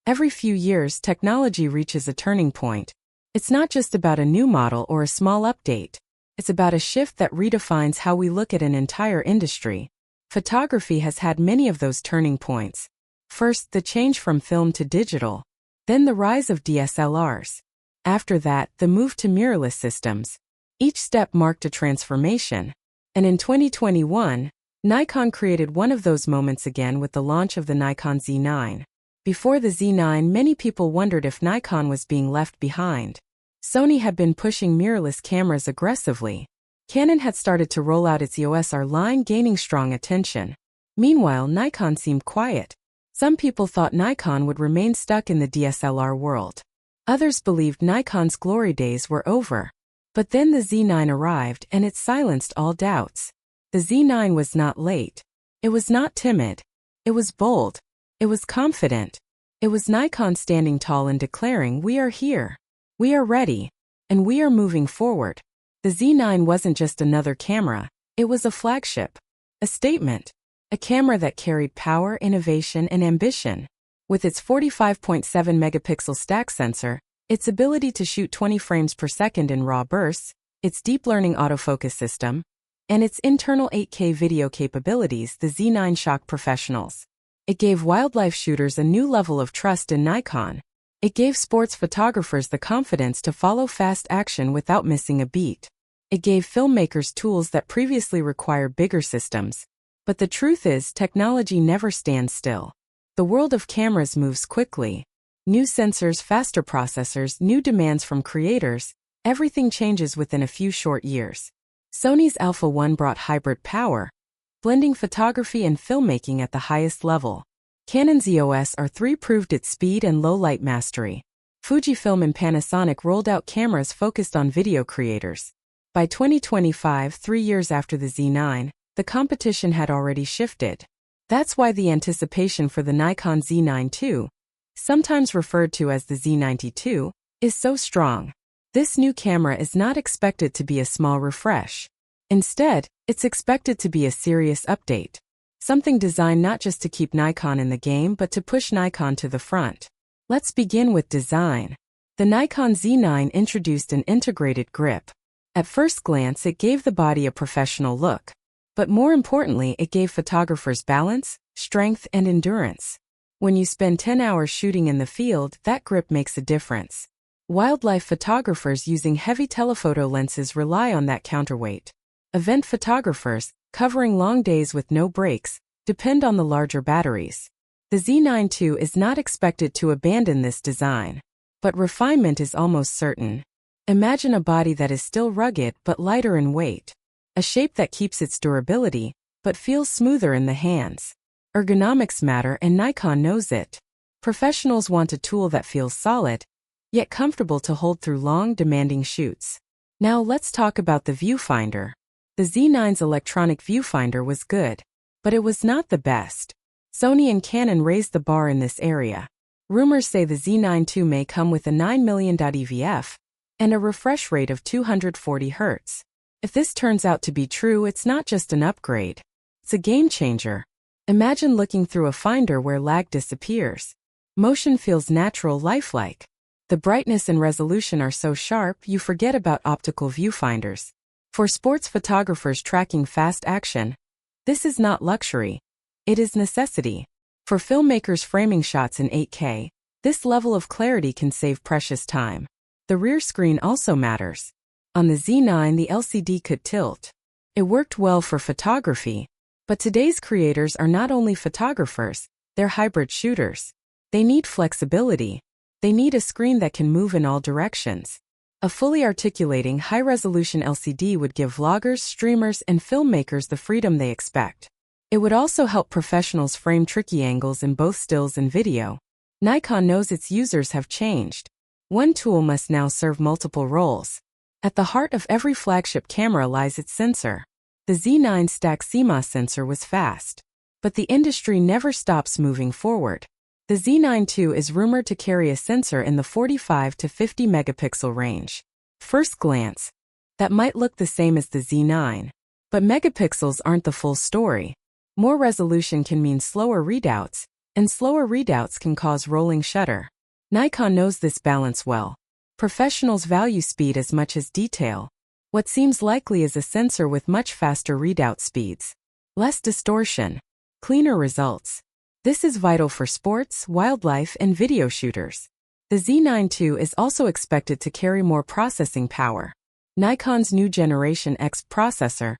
Every few years, technology reaches a turning point. It's not just about a new model or a small update. It's about a shift that redefines how we look at an entire industry. Photography has had many of those turning points. First, the change from film to digital. Then the rise of DSLRs. After that, the move to mirrorless systems. Each step marked a transformation. And in 2021, Nikon created one of those moments again with the launch of the Nikon Z9. Before the Z9, many people wondered if Nikon was being left behind. Sony had been pushing mirrorless cameras aggressively. Canon had started to roll out its EOS R line, gaining strong attention. Meanwhile, Nikon seemed quiet. Some people thought Nikon would remain stuck in the DSLR world. Others believed Nikon's glory days were over. But then the Z9 arrived and it silenced all doubts. The Z9 was not late. It was not timid. It was bold. It was confident. It was Nikon standing tall and declaring, "We are here. We are ready. And we are moving forward." The Z9 wasn't just another camera. It was a flagship. A statement. A camera that carried power, innovation, and ambition. With its 45.7 megapixel stack sensor, its ability to shoot 20 frames per second in raw bursts, its deep learning autofocus system, and its internal 8K video capabilities, the Z9 shocked professionals. It gave wildlife shooters a new level of trust in Nikon. It gave sports photographers the confidence to follow fast action without missing a beat. It gave filmmakers tools that previously required bigger systems. But the truth is, technology never stands still. The world of cameras moves quickly. New sensors, faster processors, new demands from creators, everything changes within a few short years. Sony's Alpha 1 brought hybrid power, blending photography and filmmaking at the highest level. Canon's EOS R3 proved its speed and low-light mastery. Fujifilm and Panasonic rolled out cameras focused on video creators. By 2025, 3 years after the Z9, the competition had already shifted. That's why the anticipation for the Nikon Z9 II, sometimes referred to as the Z9 II, is so strong. This new camera is not expected to be a small refresh. Instead, it's expected to be a serious update. Something designed not just to keep Nikon in the game but to push Nikon to the front. Let's begin with design. The Nikon Z9 introduced an integrated grip. At first glance, it gave the body a professional look. But more importantly, it gave photographers balance, strength, and endurance. When you spend 10 hours shooting in the field, that grip makes a difference. Wildlife photographers using heavy telephoto lenses rely on that counterweight. Event photographers, covering long days with no breaks, depend on the larger batteries. The Z9 II is not expected to abandon this design. But refinement is almost certain. Imagine a body that is still rugged but lighter in weight. A shape that keeps its durability, but feels smoother in the hands. Ergonomics matter and Nikon knows it. Professionals want a tool that feels solid, yet comfortable to hold through long, demanding shoots. Now let's talk about the viewfinder. The Z9's electronic viewfinder was good, but it was not the best. Sony and Canon raised the bar in this area. Rumors say the Z9 II may come with a 9mm EVF and a refresh rate of 240 Hz. If this turns out to be true, it's not just an upgrade. It's a game changer. Imagine looking through a finder where lag disappears. Motion feels natural, lifelike. The brightness and resolution are so sharp you forget about optical viewfinders. For sports photographers tracking fast action, this is not luxury. It is necessity. For filmmakers framing shots in 8K, this level of clarity can save precious time. The rear screen also matters. On the Z9, the LCD could tilt. It worked well for photography. But today's creators are not only photographers, they're hybrid shooters. They need flexibility. They need a screen that can move in all directions. A fully articulating, high-resolution LCD would give vloggers, streamers, and filmmakers the freedom they expect. It would also help professionals frame tricky angles in both stills and video. Nikon knows its users have changed. One tool must now serve multiple roles. At the heart of every flagship camera lies its sensor. The Z9 stack CMOS sensor was fast. But the industry never stops moving forward. The Z9 II is rumored to carry a sensor in the 45 to 50 megapixel range. First glance, that might look the same as the Z9. But megapixels aren't the full story. More resolution can mean slower readouts, and slower readouts can cause rolling shutter. Nikon knows this balance well. Professionals value speed as much as detail. What seems likely is a sensor with much faster readout speeds. Less distortion. Cleaner results. This is vital for sports, wildlife, and video shooters. The Z9 II is also expected to carry more processing power. Nikon's new Generation X processor,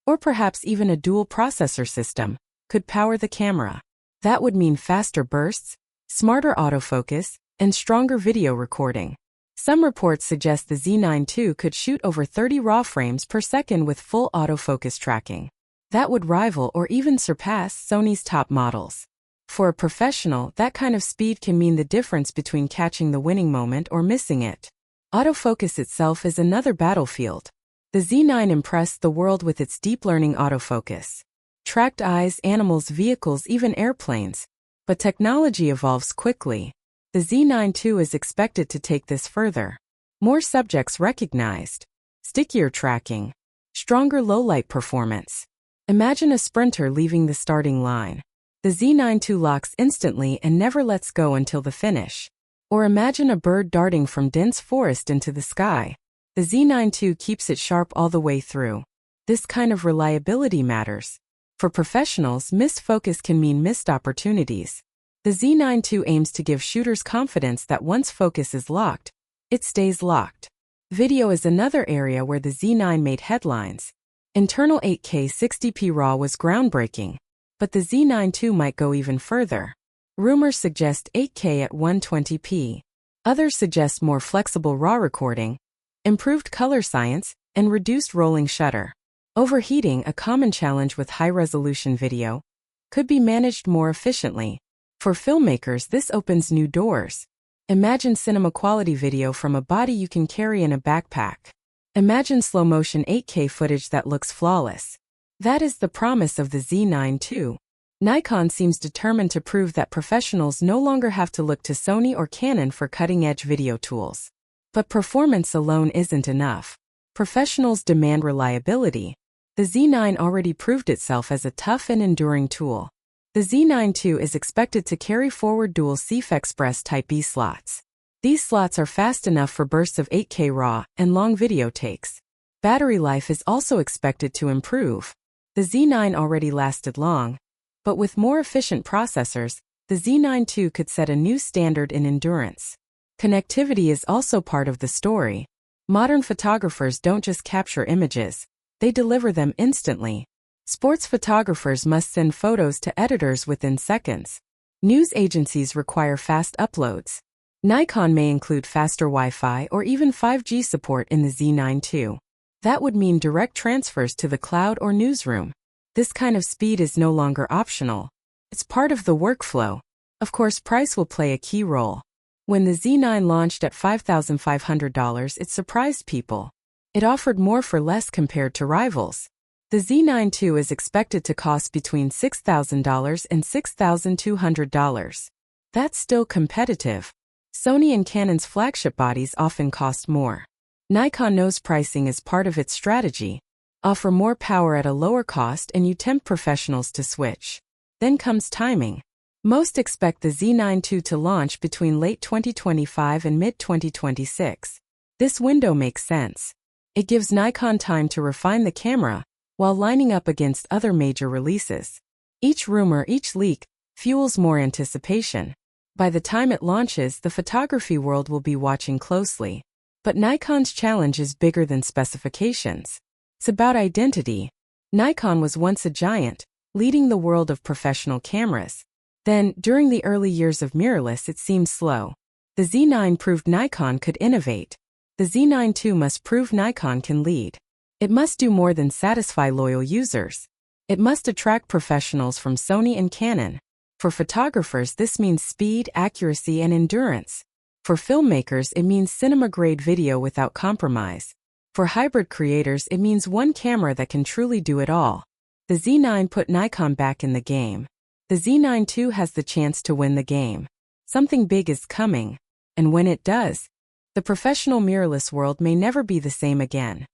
or perhaps even a dual processor system, could power the camera. That would mean faster bursts, smarter autofocus, and stronger video recording. Some reports suggest the Z9 II could shoot over 30 RAW frames per second with full autofocus tracking. That would rival or even surpass Sony's top models. For a professional, that kind of speed can mean the difference between catching the winning moment or missing it. Autofocus itself is another battlefield. The Z9 impressed the world with its deep learning autofocus. Tracked eyes, animals, vehicles, even airplanes. But technology evolves quickly. The Z9 II is expected to take this further. More subjects recognized. Stickier tracking. Stronger low-light performance. Imagine a sprinter leaving the starting line. The Z9 II locks instantly and never lets go until the finish. Or imagine a bird darting from dense forest into the sky. The Z9 II keeps it sharp all the way through. This kind of reliability matters. For professionals, missed focus can mean missed opportunities. The Z9 II aims to give shooters confidence that once focus is locked, it stays locked. Video is another area where the Z9 made headlines. Internal 8K 60p RAW was groundbreaking, but the Z9 II might go even further. Rumors suggest 8K at 120p. Others suggest more flexible RAW recording, improved color science, and reduced rolling shutter. Overheating, a common challenge with high-resolution video, could be managed more efficiently. For filmmakers, this opens new doors. Imagine cinema-quality video from a body you can carry in a backpack. Imagine slow-motion 8K footage that looks flawless. That is the promise of the Z9 II. Nikon seems determined to prove that professionals no longer have to look to Sony or Canon for cutting-edge video tools. But performance alone isn't enough. Professionals demand reliability. The Z9 already proved itself as a tough and enduring tool. The Z9 II is expected to carry forward dual CF Express Type-B slots. These slots are fast enough for bursts of 8K RAW and long video takes. Battery life is also expected to improve. The Z9 already lasted long, but with more efficient processors, the Z9 II could set a new standard in endurance. Connectivity is also part of the story. Modern photographers don't just capture images, they deliver them instantly. Sports photographers must send photos to editors within seconds. News agencies require fast uploads. Nikon may include faster Wi-Fi or even 5G support in the Z9 II. That would mean direct transfers to the cloud or newsroom. This kind of speed is no longer optional. It's part of the workflow. Of course, price will play a key role. When the Z9 launched at $5,500, it surprised people. It offered more for less compared to rivals. The Z9 II is expected to cost between $6,000 and $6,200. That's still competitive. Sony and Canon's flagship bodies often cost more. Nikon knows pricing is part of its strategy. Offer more power at a lower cost and you tempt professionals to switch. Then comes timing. Most expect the Z9 II to launch between late 2025 and mid-2026. This window makes sense. It gives Nikon time to refine the camera, while lining up against other major releases. Each rumor, each leak, fuels more anticipation. By the time it launches, the photography world will be watching closely. But Nikon's challenge is bigger than specifications. It's about identity. Nikon was once a giant, leading the world of professional cameras. Then, during the early years of mirrorless, it seemed slow. The Z9 proved Nikon could innovate. The Z9 II must prove Nikon can lead. It must do more than satisfy loyal users. It must attract professionals from Sony and Canon. For photographers, this means speed, accuracy, and endurance. For filmmakers, it means cinema-grade video without compromise. For hybrid creators, it means one camera that can truly do it all. The Z9 put Nikon back in the game. The Z9 II has the chance to win the game. Something big is coming. And when it does, the professional mirrorless world may never be the same again.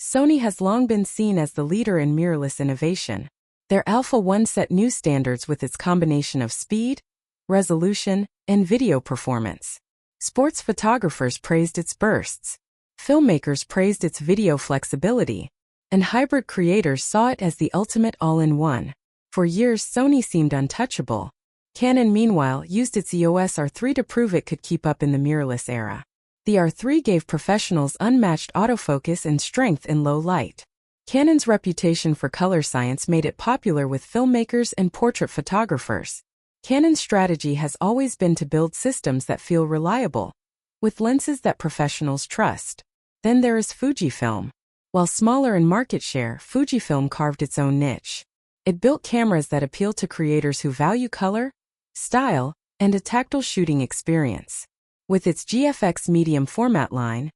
Sony has long been seen as the leader in mirrorless innovation. Their Alpha 1 set new standards with its combination of speed, resolution, and video performance. Sports photographers praised its bursts. Filmmakers praised its video flexibility, and hybrid creators saw it as the ultimate all-in-one. For years, Sony seemed untouchable. Canon, meanwhile, used its EOS R3 to prove it could keep up in the mirrorless era. The R3 gave professionals unmatched autofocus and strength in low light. Canon's reputation for color science made it popular with filmmakers and portrait photographers. Canon's strategy has always been to build systems that feel reliable, with lenses that professionals trust. Then there is Fujifilm. While smaller in market share, Fujifilm carved its own niche. It built cameras that appeal to creators who value color, style, and a tactile shooting experience. With its GFX medium format line,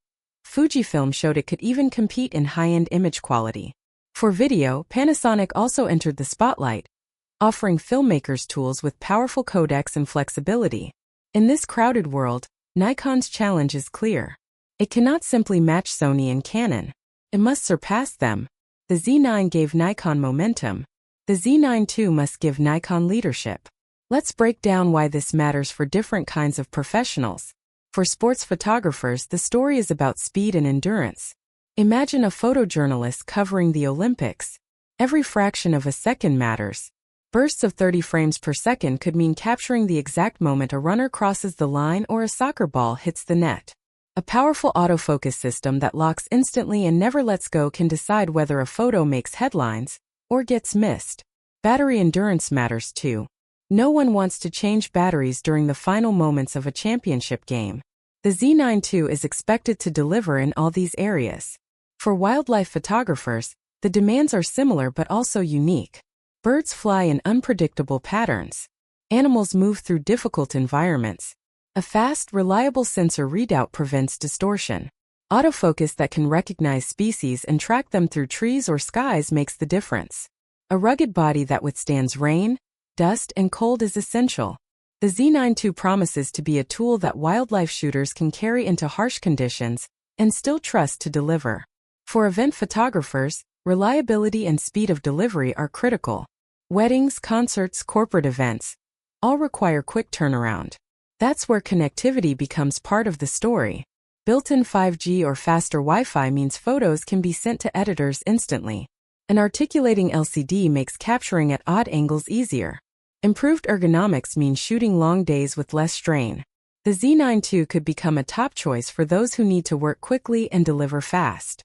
Fujifilm showed it could even compete in high-end image quality. For video, Panasonic also entered the spotlight, offering filmmakers tools with powerful codecs and flexibility. In this crowded world, Nikon's challenge is clear. It cannot simply match Sony and Canon. It must surpass them. The Z9 gave Nikon momentum. The Z9 II must give Nikon leadership. Let's break down why this matters for different kinds of professionals. For sports photographers, the story is about speed and endurance. Imagine a photojournalist covering the Olympics. Every fraction of a second matters. Bursts of 30 frames per second could mean capturing the exact moment a runner crosses the line or a soccer ball hits the net. A powerful autofocus system that locks instantly and never lets go can decide whether a photo makes headlines or gets missed. Battery endurance matters too. No one wants to change batteries during the final moments of a championship game. The Z9 II is expected to deliver in all these areas. For wildlife photographers, the demands are similar but also unique. Birds fly in unpredictable patterns. Animals move through difficult environments. A fast, reliable sensor readout prevents distortion. Autofocus that can recognize species and track them through trees or skies makes the difference. A rugged body that withstands rain, dust, and cold is essential. The Z9 II promises to be a tool that wildlife shooters can carry into harsh conditions and still trust to deliver. For event photographers, reliability and speed of delivery are critical. Weddings, concerts, corporate events all require quick turnaround. That's where connectivity becomes part of the story. Built-in 5G or faster Wi-Fi means photos can be sent to editors instantly. An articulating LCD makes capturing at odd angles easier. Improved ergonomics means shooting long days with less strain. The Z9 II could become a top choice for those who need to work quickly and deliver fast.